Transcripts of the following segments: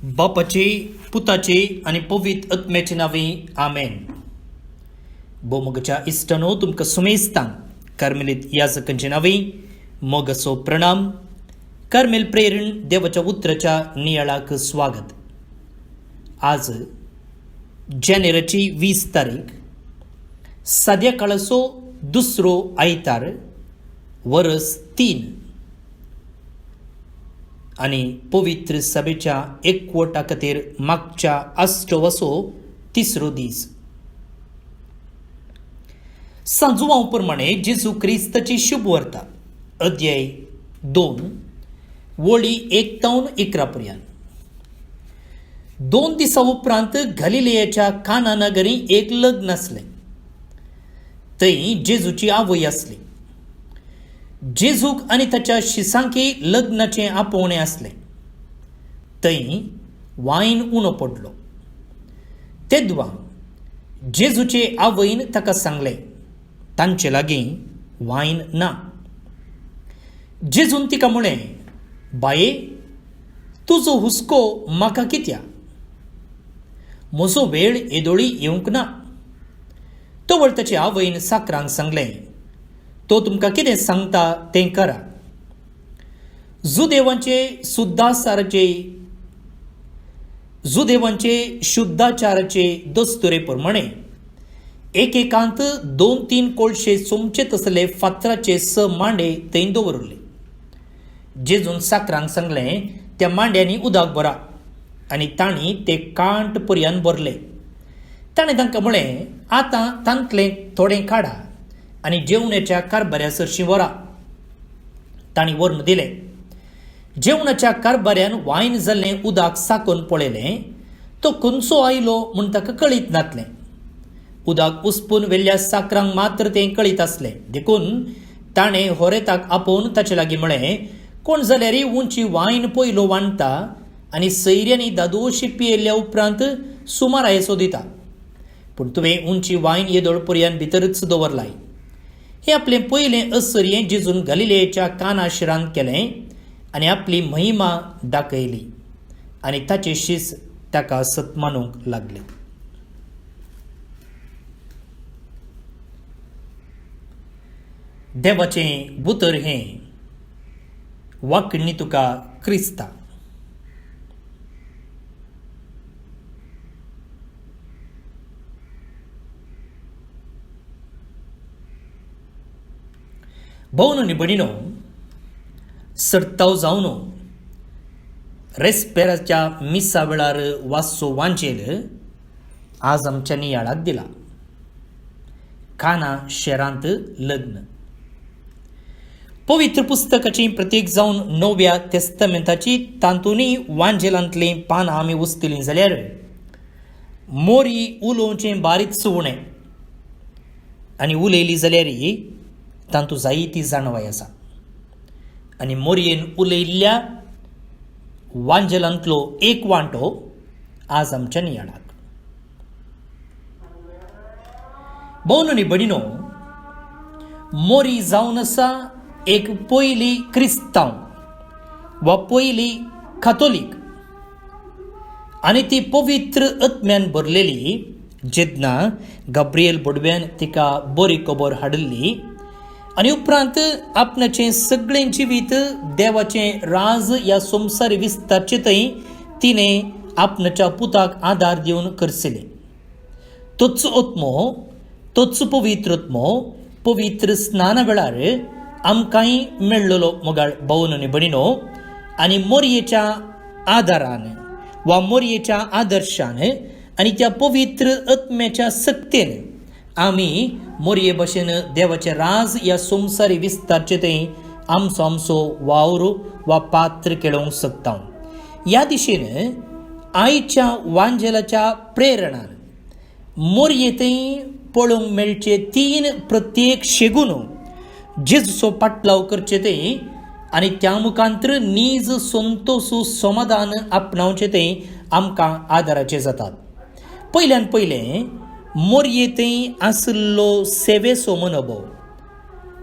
बापाचे पुताचे आणि पवित्र आत्म्याचे नावे आमेन. बोमगच्या इष्टनो तुमकां सुमेस्तां कार्मेलीत याजकांचे नावे मोग असो प्रणाम. कार्मेल प्रेरण देवाच्या उतराच्या नियाळाक स्वागत. आज जानेवारीची 20 तारीख, सद्या काळाचो दुसरो आयतार, वर्स 3 आणि पवित्र सभेच्या एकवटा खातीर मागच्या आष्टवाचो तिसरो दीस. सांजुवां प्रमाणे जेजू क्रिस्ताची शुभ वार्ता, अध्याय 2 वळी 1 ते 11 पर्यंत. 2 दिसा उपरांत गलिलेयाच्या काना नगरी एक लग्न आसलें. थंय जेजूची आवय आसली. जेजूक आनी ताच्या शिसांकी लग्नाचें आपोवणें आसलें. थंय वायन उणो पडलो. तेदवा जेजूचे आवयन ताका सांगलें, तांचे लागीं वायन ना. जेजून तिका म्हळें, बाये, तुजो हुस्को म्हाका कित्या? म्हजो वेळ येदोळी येवंक ना. तोवर ताचे आवयन साकरांक सांगलें, तो तुमकां कितें सांगता तें करा. जुदेवांचे शुद्धाचाराचे दस्तुरे प्रमाणे एकेकांत 2-3 कोळशे सोमचे तसले फातराचे 6 मांडे थंय दवरले. जेजून साकरांक सांगलें, त्या मांड्यांनी उदक भरा. आनी तांणी ते कांट पर्यंत भरले. ताणें तांकां म्हळें, आतां तांतलें थोडें काडा आनी जेवणाच्या कारबाऱ्या सरशीं व्हरा. तांणी व्हरून दिलें. जेवणाच्या कारबाऱ्यान वायन जाल्लें उदक साकोन पळयलें. तो खंयचो आयलो म्हूण ताका कळीत नासलें. उदक उस्पून वेल्ल्या साकरांक मात्र तें कळीत आसलें. देखून ताणें होरेताक आपोवन ताचे लागीं म्हळें, कोण जाल्यार उंची वायन पयलो वांडटा आनी सैऱ्यांनी दादोशी पियेल्ल्या उपरांत सुमार सोदिता. पूण तुवें उंची वायन येदोळ पर्यंत भितरच दवरलाय. हे आपलें पयलें असर्यें जेजून गलिलेयाच्या काना शारांत केलें आनी आपली महिमा दाखयली. आनी ताचे शीस ताका सतमानूंक लागले. देवाचें बुतर हें वांकडणी तुका क्रिस्ता. भोवन आनी भयणीनो, सर्ताव जावन रेस्पेराच्या मिसा वेळार वाचचो वांचेल आज आमच्या नियाळाक दिला. काना शारांत लग्न. पवित्र पुस्तकाची प्रतीक जावन नव्या तेस्तामेंताची तांतूनी वांजेलांतलीं पानां आमी उस्तलीं जाल्यार मोरी उलोवचें बारीकसो उणें आनी उलयली जाल्यार तांतू जायती जाणवाय आसा. आनी मोरयेन उलयल्ल्या वांजेलांतलो एक वांटो आज आमच्या नियाळाक. भोवन आनी भयणीनो, मोरी जावन आसा एक पयली क्रिस्तांव वा पयली कातोलीक. आनी ती पवित्र आत्म्यान भरलेली. जेन्ना गब्रिएल बडव्यान तिका बरी खबर हाडली आनी उपरांत आपणाचें सगळें जिवीत देवाचें राज ह्या संवसारी विस्तारचे थंय तिणें आपणाच्या पुताक आदार दिवन करसिलें. तोच आत्मो, तोच पवित्र आत्मो पवित्र स्नाना वेळार आमकांय मेळ्ळलो मोगाळ भोवन आनी भयणीनो. आनी मोरयेच्या आदारान वा मोरयेच्या आदर्शान आनी त्या पवित्र आत्म्याच्या सक्तेन आमी मोरये भशेन देवाचें राज ह्या संवसारी विस्तारचे थंय आमचो वावर वा पात्र खेळोवंक शकता. ह्या दिशेन आयच्या वांजेलाच्या प्रेरणान मोरये थंय पळोवंक मेळचे 3 प्रत्येक शेगून जेजूचो पाटलाव करचे थंय आनी त्या मुखांतर नीज संतोष समाधान आपणावचें थंय आमकां आदाराचें जातात. पयल्यान पयलें मोरये थंय आसलो सेवेचो मनोभव.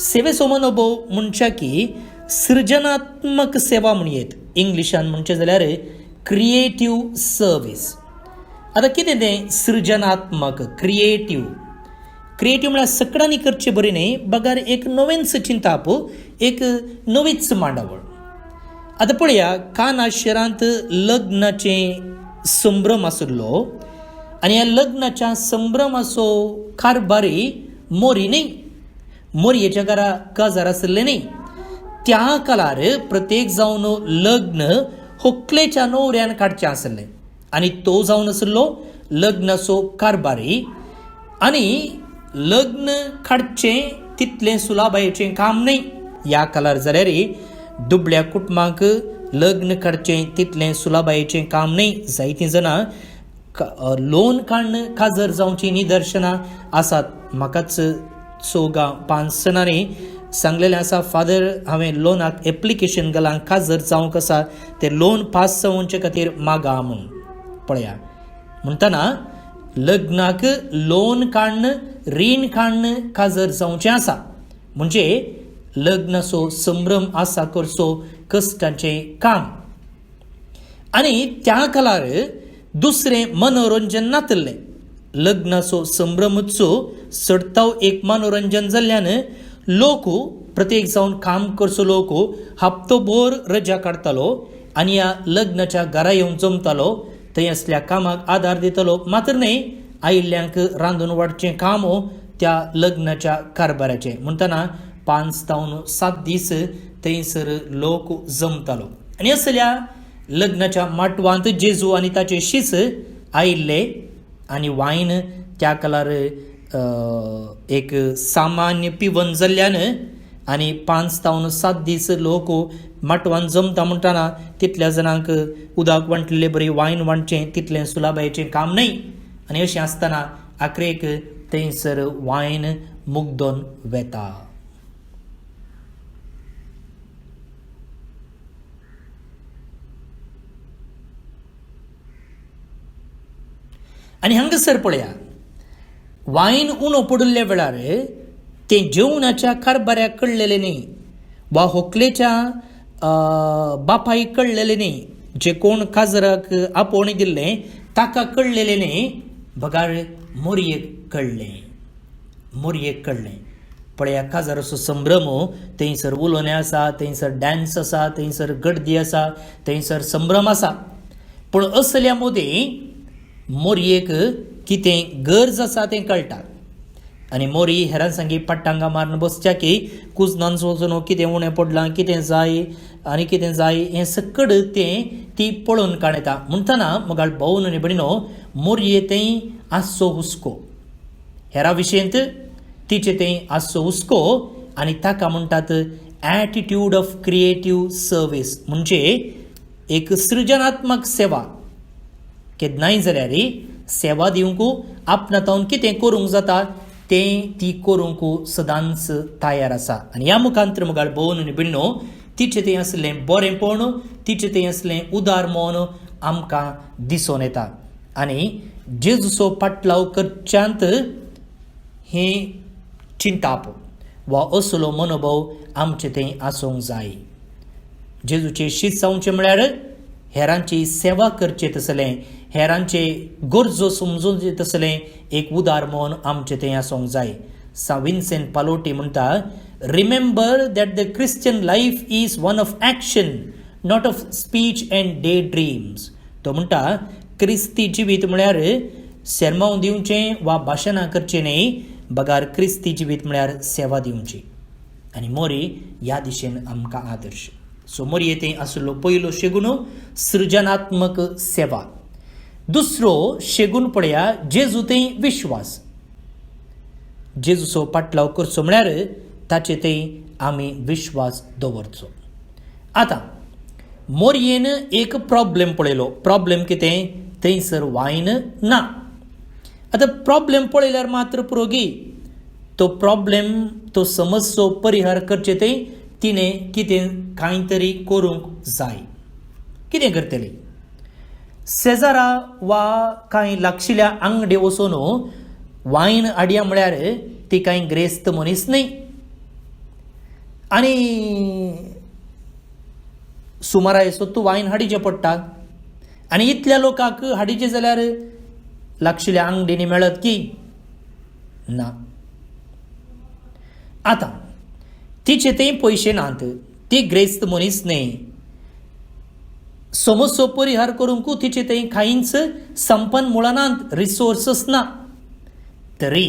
सेवेचो मनोभव म्हणच्या की सृजनात्मक सेवा म्हणयेत. इंग्लिशान म्हणचे जाल्यार क्रिएटिव्ह सर्वीस. आता कितें तें सृजनात्मक क्रिएटिव्ह म्हळ्यार सगळ्यांनी करचें बरें न्ही, बगार एक नवेंच चिंताप, एक नवीच मांडावळ. आतां पळया, काना शारांत लग्नाचें संभ्रम आशिल्लो आनी ह्या लग्नाच्या संभ्रमाचो कारबारी मोरी न्ही, मोरयेच्या घरा काजार आशिल्लें न्ही. त्या काळार प्रत्येक जावन लग्न व्हंकलेच्या न्हवऱ्यान काडचें आशिल्लें आनी तो जावन आशिल्लो लग्नाचो कारबारी. आनी लग्न काडचें तितलें सुलाबायेचें काम न्ही. ह्या काळार जाल्यार दुबळ्या कुटुंबाक लग्न काडचें तितलें सुलाबायेचें काम न्ही. जायतीं जाणां लोन काडून काजर जावची निदर्शनां आसात. म्हाकाच 4-5 जाणांनी सांगलेलें आसा, फादर हांवें लोनाक एप्लिकेशन घालां, काजर जावंक आसा, तें लोन पास जावचे खातीर मागा म्हूण. पळया, म्हणटना लग्नाक लोन काडून रीण काडून काजर जावचें आसा, म्हणजे लग्नाचो संभ्रम आसा करचो कश्टाचें काम. आनी त्या काळार दुसरें मनोरंजन नातलें. लग्नाचो संभ्रमचो सडताव एक मनोरंजन जाल्ल्यान लोक प्रत्येक जावन काम करचो लोक हप्तोभर रजा काडटालो आनी ह्या लग्नाच्या घरा येवन जमतालो, थंय असल्या कामाक आदार दितालो. मात्र न्ही, आयिल्ल्यांक रांदून वाडचें काम त्या लग्नाच्या कारबाराचें. म्हणटना 5-7 दीस थंयसर लोक जमतालो. आनी असल्या लग्नाच्या माटवांत जेजू आनी ताचे शीस आयिल्ले आनी वायन त्या काळार एक सामान्य पिवन जाल्ल्यान आनी 5-7 दीस लोक माटवान जमता म्हणटना तितल्या जाणांक उदक वांटलेलें बरें वायन वांटचें तितलें सुलाबायेचें काम न्ही. आनी अशें आसतना आखरेक थंयसर वायन मुग्दोन वेता. आनी हांगासर पळया, वायन उणो पडिल्ल्या वेळार तें जेवणाच्या कारबाऱ्याक कळलेलें न्ही, वा व्हंकलेच्या बापायक कळलेलें न्ही, जे कोण काजराक आपोवणें दिल्लें ताका कळलेलें न्ही, बगार मोरयेक कळलें. पळया, काजाराचो संभ्रम, थंयसर उलोवणें आसा, थंयसर डॅन्स आसा, थंयसर गर्दी आसा, थंयसर संभ्रम आसा. पूण असल्या मोदी मोरयेक कितें गरज आसा तें कळटा. आनी मोरी हेरां सांगी पट्टांगा मारून बसच्या की कुजनान वचून कितें उणें पडलां, कितें जाय आनी कितें जाय हें सकड ती पळोवन काडटा. म्हणटना म्हगाल भोवन आनी भयणीनो, मोरये तें आसचो हुस्को, हेरां विशयंत तिचे तें आसचो हुस्को, आनी ताका म्हणटात एटिट्यूड ऑफ क्रिएटिव्ह सर्वीस, म्हणजे एक सृजनात्मक सेवा. केन्नाय जाल्यार सेवा दिवंक आपणातावन कितें करूंक जाता तें ती करूंक सदांच तयार आसा. आनी ह्या मुखांतर म्हगाल भोवन आनी भयणीनो, तिचें तें असलें बरेंपण, तिचें तें असलें उदार मोन आमकां दिसून येता. आनी जेजूचो पाटलाव करच्यांत हें चिंताप वा असलो मनोभव आमचें तें आसूंक जाय. जेजूचें शीत जावचें म्हळ्यार हेरांची सेवा करचें तसलें, हेरांचे गरजो समजून तसलें एक उदार मोन आमचें तें आसूंक जाय. सा विन्सेंट पालोटी म्हणटा, remember that the Christian life is one of action, not of speech and day dreams. तो म्हणटा, क्रिस्ती जिवीत म्हळ्यार सेर्मांव दिवचें वा भाशणां करचें न्ही, बगार क्रिस्ती जिवीत म्हळ्यार सेवा दिवची. आनी मोरी ह्या दिशेन आमकां आदर्श. सो मोरये तें आशिल्लो पयलो शेगून सृजनात्मक सेवा. दुसरो शेगून पळया, जेजू तें विश्वास. जेजूचो पाटलाव करचो म्हळ्यार ताचे तें आमी विश्वास दवरचो. आतां मोरयेन एक प्रॉब्लेम पळयलो. प्रॉब्लेम कितें? थंयसर वायन ना. आतां प्रॉब्लेम पळयल्यार मात्र पुरोगी. तो प्रॉब्लेम, तो समस्येचो परिहार करचे तें तिणें कितें कांय तरी करूंक जाय. कितें करतली? शेजारा वा कांय लागशिल्ल्या आंगडे वचून वायन हाडया म्हळ्यार ती कांय ग्रेस्त मनीस न्ही. आनी सुमाराय सो तूं वायन हाडिचें पडटा. आनी इतल्या लोकांक हाडिचे जाल्यार लागशिल्ल्या अंगडीनी मेळत की ना. आतां तिचे थंय पयशे नात, ती ग्रेस्त मनीस न्ही, समस्यो परिहार करूंक तिचे थंय कांयच संपन्मूळ नात, रिसोर्सस ना. तरी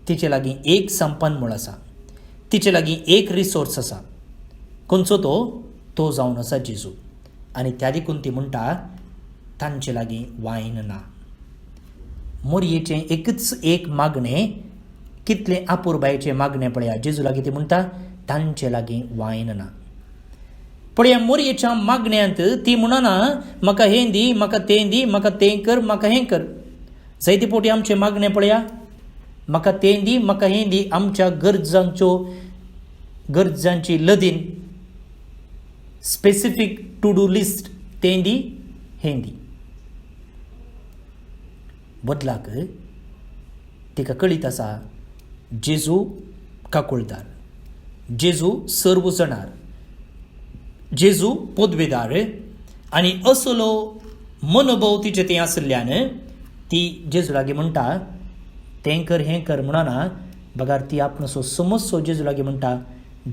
तिचे लागीं एक संपन्मूळ आसा, तिचे लागीं एक रिसोर्स आसा. खंयचो तो जावन आसा जेजू. आनी त्या देखून ती म्हणटा तांचे लागीं वायन ना. मोरयेचें एकच एक मागणें, कितलें आपुरबायेचें मागणें पळया. जेजू लागीं ती म्हणटा तांचे लागीं वायन ना. पळया, मोरयेच्या मागण्यांत ती म्हणना म्हाका हें दी, म्हाका तें दी, म्हाका तें कर, म्हाका हें कर. जायते पोटी आमचें मागणें पळया, म्हाका तें दी, म्हाका हें दी. आमच्या गरजांची लदीन स्पेसिफीक टू डू लिस्ट, तें दी, हें दी. बदलाक तिका कळीत आसा जेजू काकुळदार, जेजू सर्व जाणार, जेजू पदवेदार. आनी असलो मनोभव तिचे तें आसल्यान ती जेजू लागीं म्हणटा तें कर, हें कर म्हणना. बगार ती आपणसो समस्यो जेजू लागीं म्हणटा.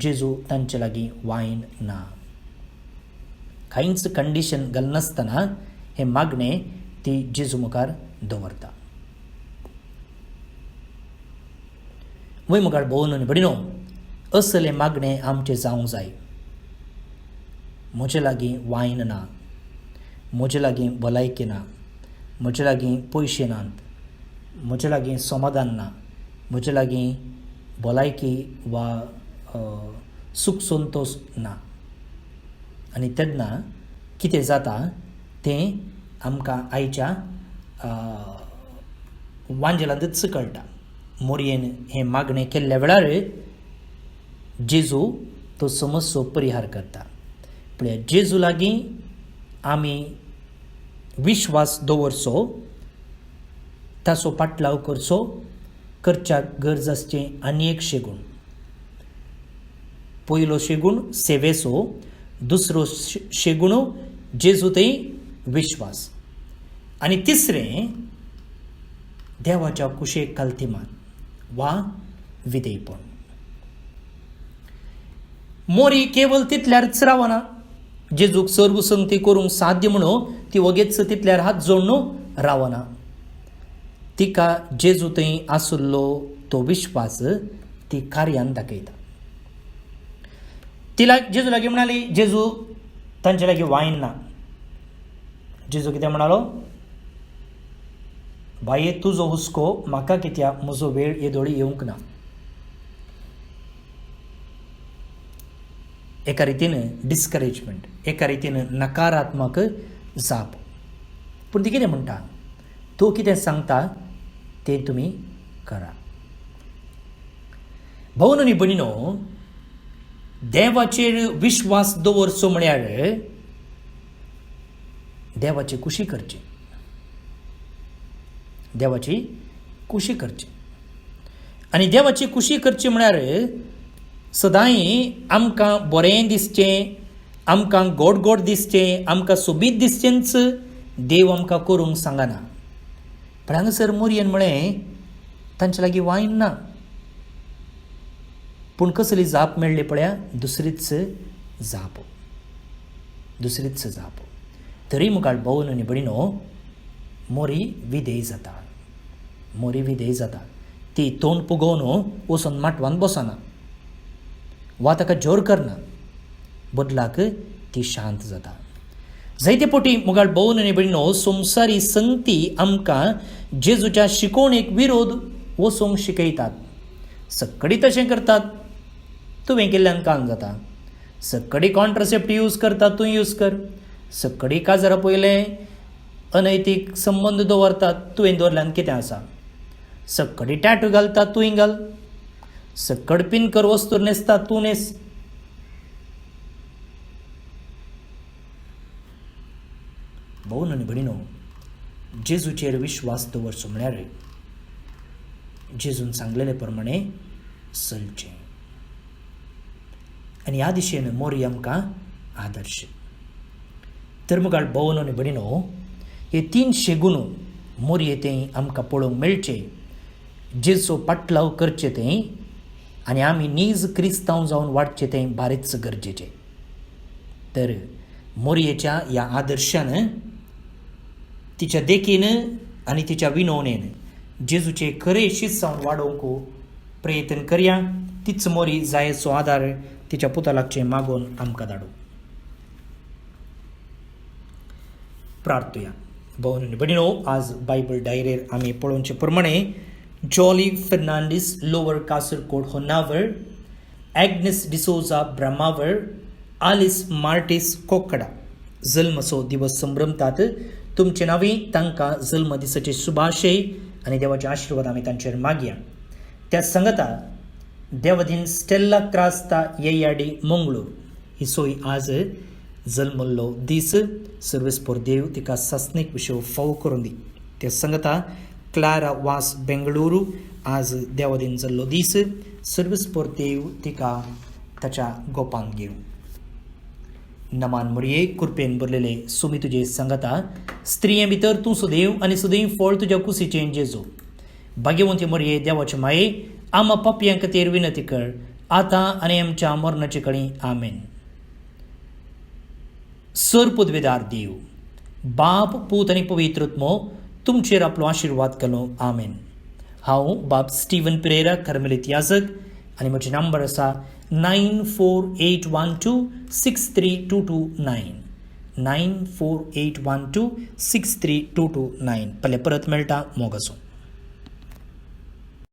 जेजू तांचे लागीं वायन ना. कांयच कंडिशन घालनासतना हें मागणें ती जेजू मुखार दवरता. वय मुखार भोवन न्ही बडिनो, असलें मागणें आमचें जावंक जाय. म्हजे लागीं वायन ना, म्हजे लागीं भलायकी ना, म्हजे लागीं पयशे नात, म्हजे लागीं समाधान ना, म्हजे लागीं भलायकी वा सुख संतोश ना. आनी तेन्ना कितें जाता तें आमकां आयच्या वांजेलांतच कळटा. मोरयेन हें मागणें केल्ल्या वेळार जेजू तो समस्यो परिहार करता. पळया, जेजू लागीं आमी विश्वास दवरचो, ताचो पाटलाव करचो. करच्या गरज आसचें आनी एक शेगूण. पयलो शेगूण सेवेचो, दुसरो शेगूण जेजू थंय विश्वास, आनी तिसरें देवाच्या कुशेक काल्तिमान वा विधेयपण. मोरी केवळ तितल्यारच रावना. जेजूक सर्व संगती करूंक साध्य म्हणून ती वगेच तितल्यार हात जोडून रावना. तिका जेजू थंय आसलो तो विश्वास ती कार्यान दाखयता. तिला जेजू लागीं म्हणाली, जेजू तांचे लागीं वायन ना. जेजू कितें म्हणालो, बाये तुजो हुस्को म्हाका कित्याक, म्हजो वेळ येदोळी येवंक ना. एका रितीन डिस्करेजमेंट, एका रितीन नकारात्मक जाप. पूण ती कितें म्हणटा, तूं कितें सांगता तें तुमी करा. भोवन आनी भयणीनो, देवाचेर विश्वास दवरचो म्हळ्यार देवाची खुशी करची, देवाची खुशी करची. आनी देवाची खुशी करची म्हळ्यार सदांय आमकां बरें दिसचें, आमकां गोड गोड दिसचें, आमकां सोबीत दिसचेंच देव आमकां करूंक सांगना. पण हांगासर मोरयेन म्हळें तांचे लागीं वायन ना. पूण कसली जाप मेळ्ळी पळया, दुसरीच जाप, दुसरीच जाप. तरी मुखार भोवन आनी भयणीनो, मोरी विधेय जाता, मोरी विधेय जाता. ती तोंड पुगोवन वचून माटवान बसना वा ताका जोर करना, बदलाक ती शांत जाता. जायते पोटी मुखार भोवन आनी भयणीनो, संवसारी संगती आमकां जेजूच्या शिकोवणेक विरोध वचोंक शिकयतात. सक्कडी तशें करतात, तुवें केल्ल्यान काम जाता. सक्कडी कॉन्ट्रासेप्टिव्ह यूज करतात, तूं यूज कर. सक्कडी काजरां पयलें अनैतीक संबंद दवरतात, तुवें दवरल्यान कितें आसा. सक्कडी टॅटू घालतात, तुवें घाल. सक्कड पिनकर वस्तू न्हेसतात, तूं न्हेस. भोवन आनी भयणीनो, जेजूचेर विश्वास दवरचो म्हळ्यार जेजून सांगलेले प्रमाणे चलचें. आनी ह्या दिशेन मोरी आमकां आदर्श. धर्मगाळ भोवन आनी भयणीनो, हे 300 गुण मोरये तें आमकां पळोवंक मेळचे. जेजो पाटलाव करचे तें आनी आमी नीज क्रिस्तांव जावन वाडचे तें भारीच गरजेचें. तर मोरयेच्या ह्या आदर्शान, तिच्या देखीन आनी तिच्या विनवणेन जेजूचे खरे शिष्य जावन वाडोवंक प्रयत्न करया. तीच मोरी जायेचो आदार तिच्या पुतलाचे मागोवन आमकां धाडू. प्रार्थया. भोवन आनी भयणीनो, आज बायबल डायरेर आमी पळोवचे प्रमाणे जॉली फर्नांडीस, लोवर कासरकोड, होन्नावर, ॲग्नेस डिसोजा, ब्रह्मावर, आलिस मार्टीस, कोकडा जल्मचो दिवस संभ्रमतात. तुमचे नांवी तांकां जल्म दिसाचे शुभाशय आनी देवाचे आशिर्वाद आमी तांचेर मागया. त्या सांगता देवदीन स्टेल्ला क्रास्ता येयाडी मंगळूर ही सोय आज जल्मल्लो दीस. सर्वेस्पोर देव तिका सासणीक विशव फावो करून दी. त्या सांगता क्लारा वास, बेंगळुरू आज देवदीन जाल्लो दीस. सर्वेस्पोर देव तिका ताच्या गोपान घेव. नमान मोरये, कृपेन भरलेले सुमी तुजे सांगता, स्त्रिये भितर तूं सुदैव आनी सुदैव फळ तुज्या कुशीचें जेजू. भाग्यवंती मोरये, देवाचे माये, आम्हा पापयां खातीर विनंती कर, आतां आनी आमच्या मरणाचे कळी. आमेन. सर्पद्वेदार देव, बाप, पूत आनी पवित्रत्मो तुमचेर आपलो आशिर्वाद घालो. आमेन. हांव बाब स्टीवन पिरेरा, कर्मेलीत याजक, आनी म्हजे नंबर आसा 9481263229. 9481263229. फाल्यां परत मेळटा. मोग आसूं.